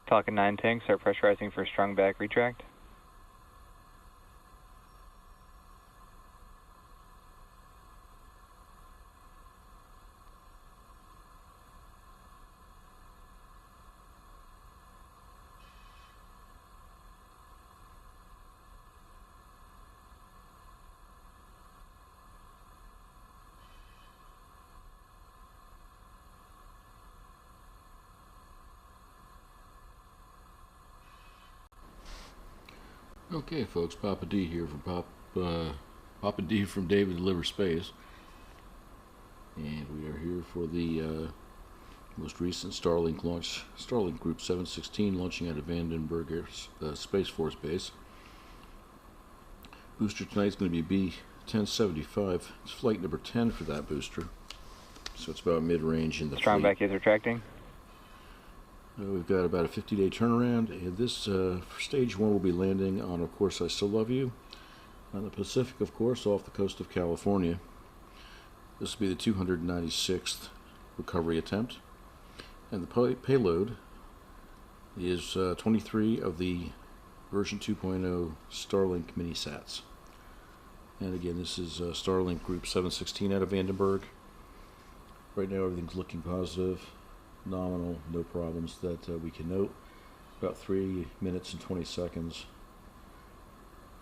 Falcon 9 tanks are pressurizing for strong back retract. Okay, folks, Papa D here from Papa D from David Deliver Space, and we are here for the most recent Starlink launch, Starlink Group 716, launching out of Vandenberg Space Force Base. Booster tonight is going to be B1075. It's flight number 10 for that booster, so it's about mid-range in the Strong fleet. back is retracting. We've got about a 50-day turnaround, and this for stage 1 will be landing on, of course, I Still Love You, on the Pacific, of course, off the coast of California. This will be the 296th recovery attempt, and the payload is 23 of the version 2.0 Starlink mini-sats. And again, this is Starlink Group 716 out of Vandenberg. Right now, everything's looking positive. Nominal, no problems that we can note. About 3 minutes and 20 seconds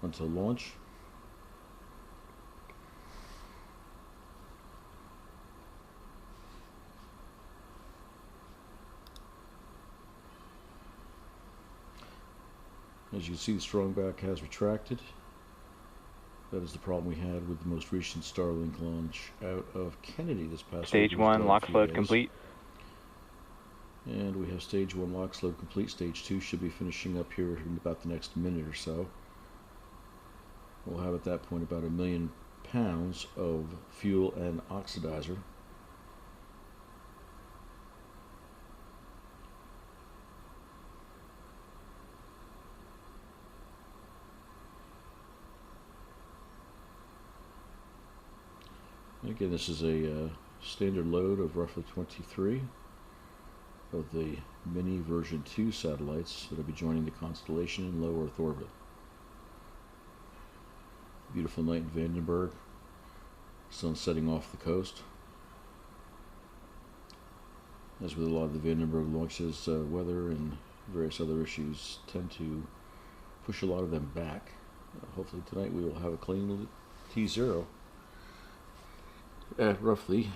until launch. As you can see, the strong back has retracted. That is the problem we had with the most recent Starlink launch out of Kennedy this past week. Stage 1 LOX load complete. And we have stage 1 LOX load complete. Stage 2 should be finishing up here in about the next minute or so. We'll have at that point about 1 million pounds of fuel and oxidizer. Again, this is a standard load of roughly 23 of the mini version 2 satellites that will be joining the constellation in low Earth orbit. Beautiful night in Vandenberg. Sun setting off the coast. As with a lot of the Vandenberg launches, weather and various other issues tend to push a lot of them back. Hopefully tonight we will have a clean T0 at roughly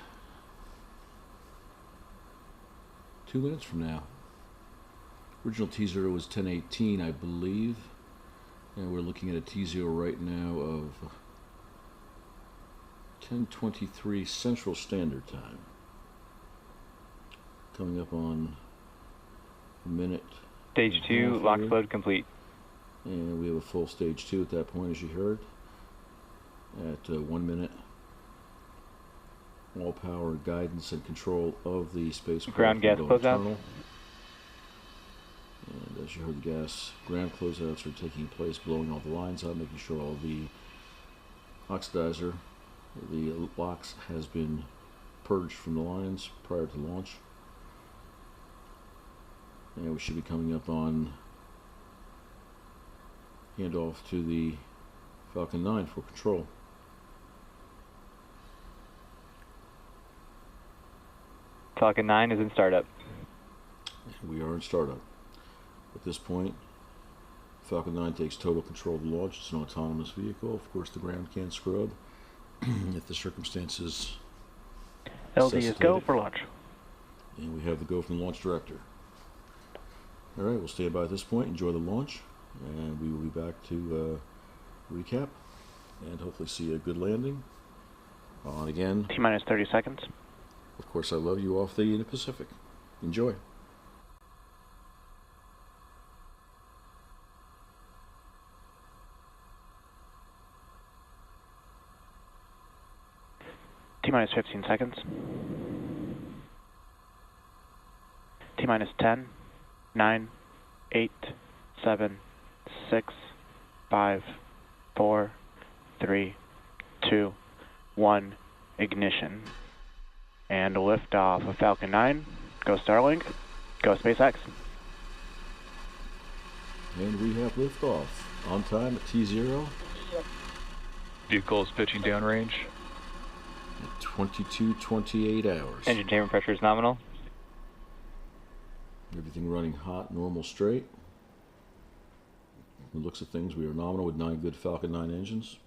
2 minutes from now. Original T0 was 10:18, I believe, and we're looking at a T0 right now of 10:23 Central Standard Time. Coming up on a minute. Stage 2 LOX load complete. And we have a full stage 2 at that point, as you heard, at 1 minute. All power, guidance, and control of the spacecraft. Ground gas closeout. And as you heard, the ground closeouts are taking place, blowing all the lines out, making sure all the oxidizer, the LOX, has been purged from the lines prior to launch. And we should be coming up on handoff to the Falcon 9 for control. Falcon 9 is in startup. We are in startup. At this point, Falcon 9 takes total control of the launch. It's an autonomous vehicle. Of course, the ground can scrub if the circumstances LD is go for launch. And we have the go from the launch director. All right, we'll stand by at this point. Enjoy the launch, and we will be back to recap and hopefully see a good landing. On again. T-minus 30 seconds. Of course, I love you off the Pacific. Enjoy. T-minus 15 seconds. T-minus 10, 9, 8, 7, 6, 5, 4, 3, 2, 1, ignition. And liftoff of Falcon 9. Go Starlink. Go SpaceX. And we have liftoff on time at T0. Vehicle is pitching downrange. At 22:28 hours. Engine chamber pressure is nominal. Everything running hot, normal, straight. From the looks of things, we are nominal with 9 good Falcon 9 engines.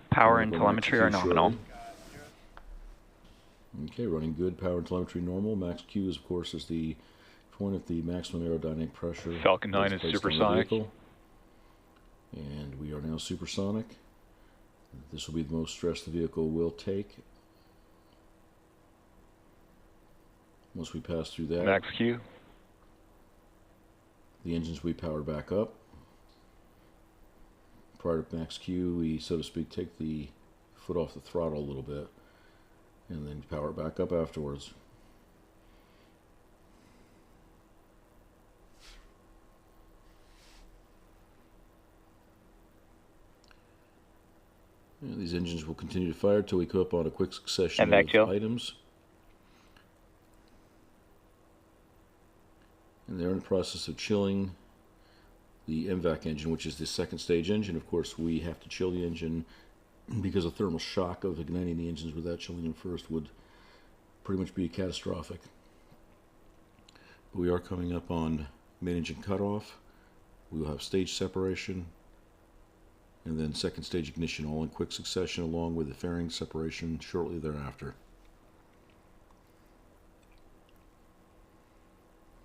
Power and telemetry are nominal. Okay, running good. Power and telemetry normal. Max Q is, of course, is the point of the maximum aerodynamic pressure. Falcon 9 is supersonic. And we are now supersonic. This will be the most stress the vehicle will take. Once we pass through that, Max Q. the engines we power back up. Prior to max Q, we, so to speak, take the foot off the throttle a little bit and then power it back up afterwards. And these engines will continue to fire until we come up on a quick succession of items. And they're in the process of chilling the MVAC engine, which is the second stage engine. Of course, we have to chill the engine because a thermal shock of igniting the engines without chilling them first would pretty much be catastrophic. But we are coming up on main engine cutoff. We will have stage separation and then second stage ignition, all in quick succession, along with the fairing separation shortly thereafter.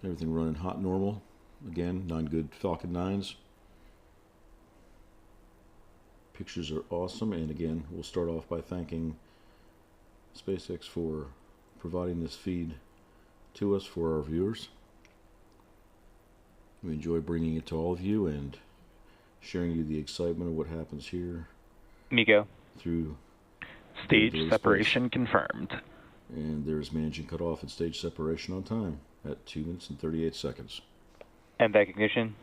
Everything running hot normal. Again, 9 good Falcon 9s. Pictures are awesome, and again, we'll start off by thanking SpaceX for providing this feed to us for our viewers. We enjoy bringing it to all of you and sharing you the excitement of what happens here. Miko. Through stage separation confirmed. And there's main engine cutoff and stage separation on time at 2 minutes and 38 seconds. MVAC ignition.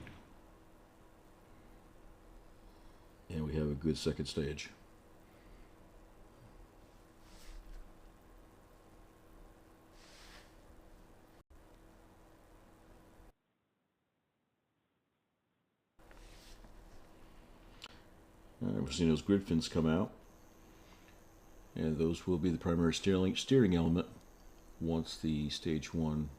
And we have a good second stage. We're seeing those grid fins come out, and those will be the primary steering element once the stage 1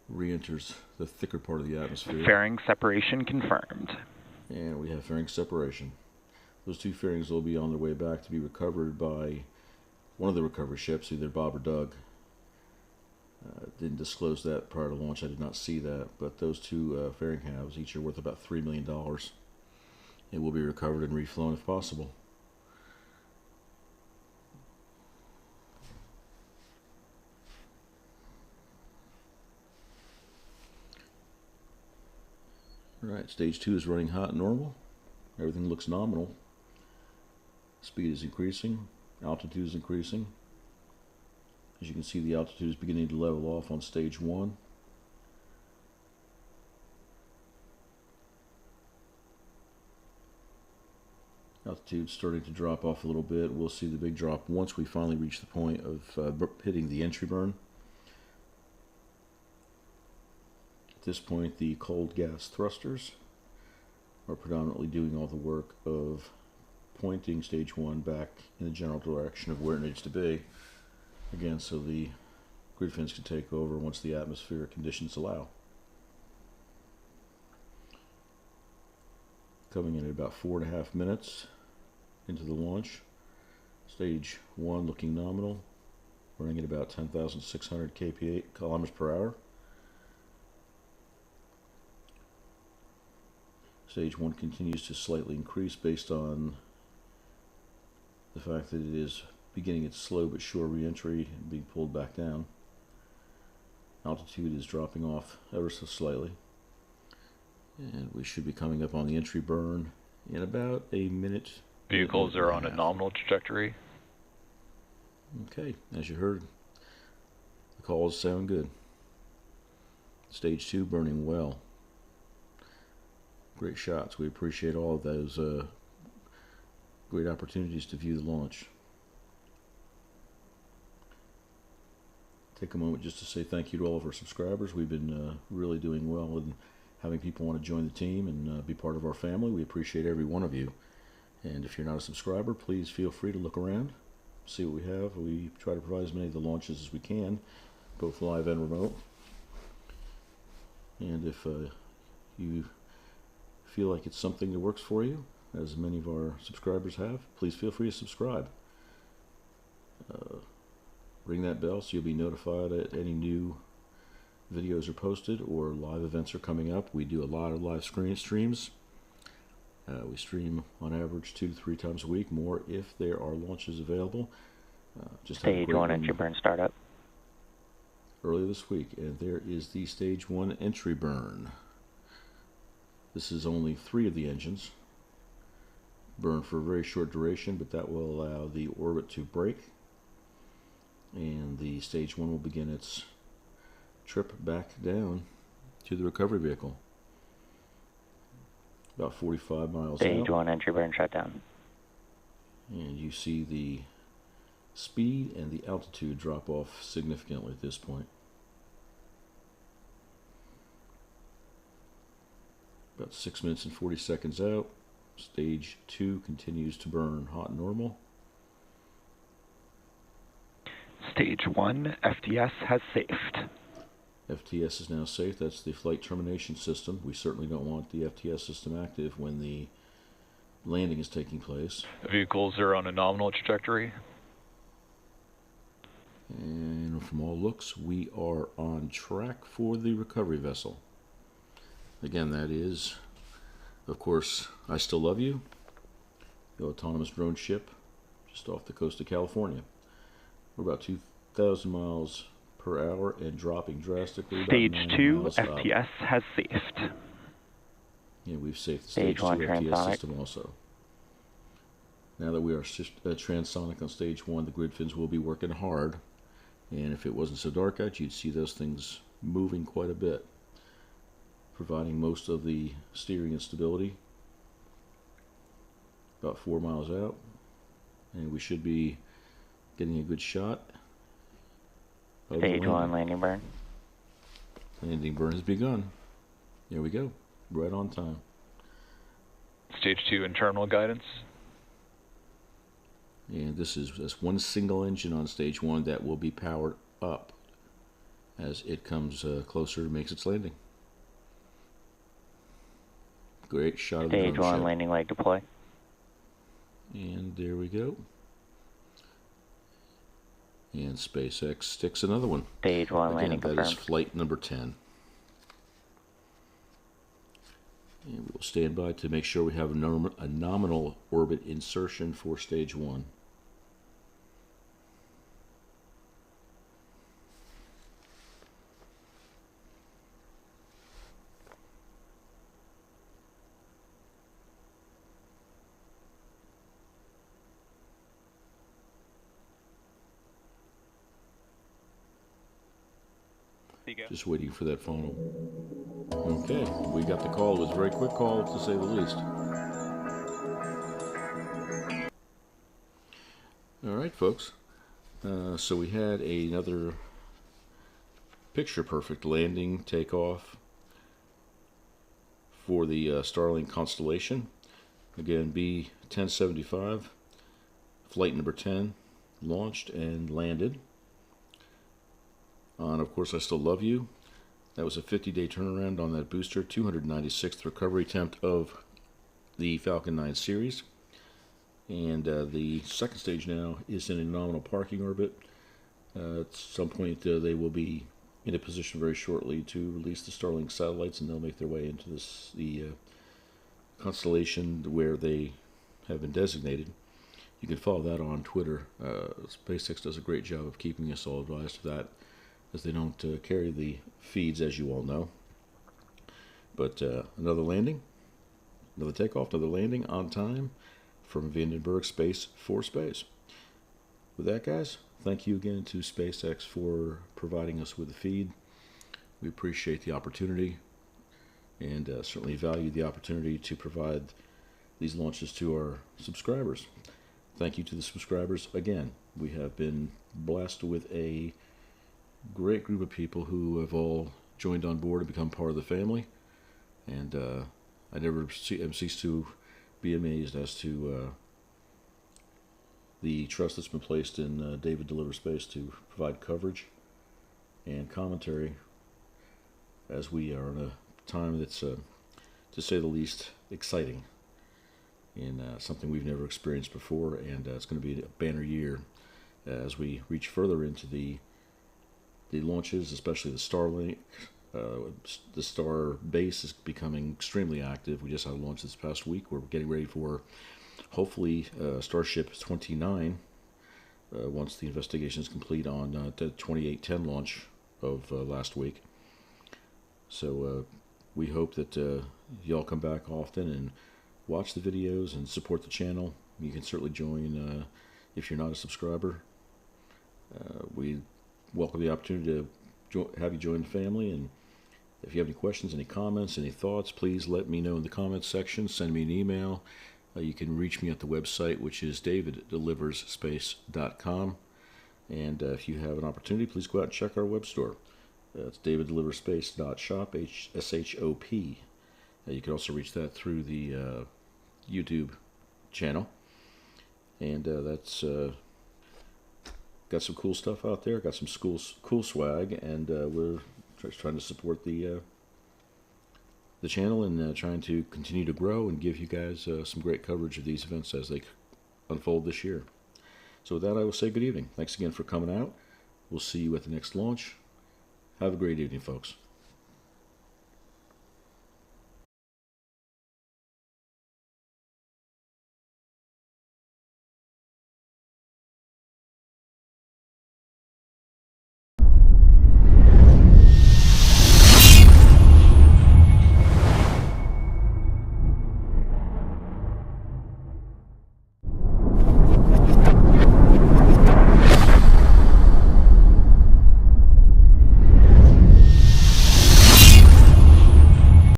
re-enters the thicker part of the atmosphere. Fairing separation confirmed. And we have fairing separation. Those 2 fairings will be on their way back to be recovered by one of the recovery ships, either Bob or Doug. Didn't disclose that prior to launch. I did not see that, but those 2 fairing halves each are worth about $3 million. It will be recovered and reflown if possible. Alright, stage 2 is running hot and normal. Everything looks nominal. Speed is increasing. Altitude is increasing. As you can see, the altitude is beginning to level off on stage 1. Altitude starting to drop off a little bit. We'll see the big drop once we finally reach the point of hitting the entry burn. At this point, the cold gas thrusters are predominantly doing all the work of pointing stage 1 back in the general direction of where it needs to be. Again, so the grid fins can take over once the atmospheric conditions allow. Coming in at about 4.5 minutes into the launch. Stage 1 looking nominal, running at about 10,600 kilometers per hour. Stage 1 continues to slightly increase based on the fact that it is beginning its slow but sure re-entry and being pulled back down. Altitude is dropping off ever so slightly. And we should be coming up on the entry burn in about a minute. Vehicles are on a nominal trajectory. Okay, as you heard, The calls sound good. Stage 2 burning well. Great shots. We appreciate all of those great opportunities to view the launch. Take a moment just to say thank you to all of our subscribers. We've been really doing well and having people want to join the team and be part of our family. We appreciate every one of you. And if you're not a subscriber, please feel free to look around, see what we have. We try to provide as many of the launches as we can, both live and remote. And if you feel like it's something that works for you, as many of our subscribers have, please feel free to subscribe. Ring that bell so you'll be notified that any new videos are posted or live events are coming up. We do a lot of live streams. We stream on average 2 to 3 times a week, more if there are launches available. Just Stage 1 entry burn startup. Earlier this week, and there is the Stage 1 entry burn. This is only 3 of the engines. Burn for a very short duration, but that will allow the orbit to break. And the Stage 1 will begin its trip back down to the recovery vehicle. About 45 miles out. Stage 1 entry burn shutdown. And you see the speed and the altitude drop off significantly at this point. About 6 minutes and 40 seconds out. Stage 2 continues to burn hot and normal. Stage 1 FTS has safed. FTS is now safe. That's the flight termination system. We certainly don't want the FTS system active when the landing is taking place. The vehicles are on a nominal trajectory. And from all looks, we are on track for the recovery vessel. Again, that is, of course, I Still Love You, the autonomous drone ship just off the coast of California. We're about 2,000 miles per hour and dropping drastically. Stage 2 FTS has safed. Yeah, we've saved the Stage 1 FTS transonic. system also. Now that we are transonic on Stage 1, the grid fins will be working hard. And if it wasn't so dark out, you'd see those things moving quite a bit, providing most of the steering and stability. About 4 miles out, and we should be getting a good shot. Stage 1 landing burn. Landing burn has begun. There we go, right on time. Stage 2 internal guidance. And this is just one single engine on Stage 1 that will be powered up as it comes closer and makes its landing. Great shot of the Stage drone 1 ship. landing leg deploy. And there we go. And SpaceX sticks another one. Stage 1 Again, landing that is confirmed. flight number 10. And we will stand by to make sure we have a nominal orbit insertion for Stage 1. Just waiting for that final. Okay, we got the call. It was a very quick call, to say the least. All right, folks. So we had another picture-perfect landing takeoff for the Starlink constellation. Again, B-1075, flight number 10, launched and landed on, of course, I Still Love You. That was a 50-day turnaround on that booster, 296th recovery attempt of the Falcon 9 series. And the second stage now is in a nominal parking orbit. At some point, they will be in a position very shortly to release the Starlink satellites, and they'll make their way into the constellation where they have been designated. You can follow that on Twitter. SpaceX does a great job of keeping us all advised of that, as they don't carry the feeds, as you all know. But another landing, another takeoff, another landing on time from Vandenberg Space for Space. With that, guys, thank you again to SpaceX for providing us with the feed. We appreciate the opportunity and certainly value the opportunity to provide these launches to our subscribers. Thank you to the subscribers again. We have been blessed with a great group of people who have all joined on board and become part of the family, and I never cease to be amazed as to the trust that's been placed in David Delivers Space to provide coverage and commentary as we are in a time that's, to say the least, exciting and something we've never experienced before, and it's going to be a banner year as we reach further into the launches, especially the Starlink. The Star base is becoming extremely active. We just had a launch this past week. We're getting ready for, hopefully, Starship 29 once the investigation is complete on the 2810 launch of last week. So we hope that y'all come back often and watch the videos and support the channel. You can certainly join if you're not a subscriber. We welcome the opportunity to have you join the family, and if you have any questions, any comments, any thoughts, please let me know in the comments section. Send me an email. You can reach me at the website, which is daviddeliversspace.com. And if you have an opportunity, please go out and check our web store. It's daviddeliversspace.shop, S-H-O-P. You can also reach that through the YouTube channel. And that's got some cool stuff out there, got some cool swag, and we're trying to support the channel and trying to continue to grow and give you guys some great coverage of these events as they unfold this year. So with that, I will say good evening. Thanks again for coming out. We'll see you at the next launch. Have a great evening, folks.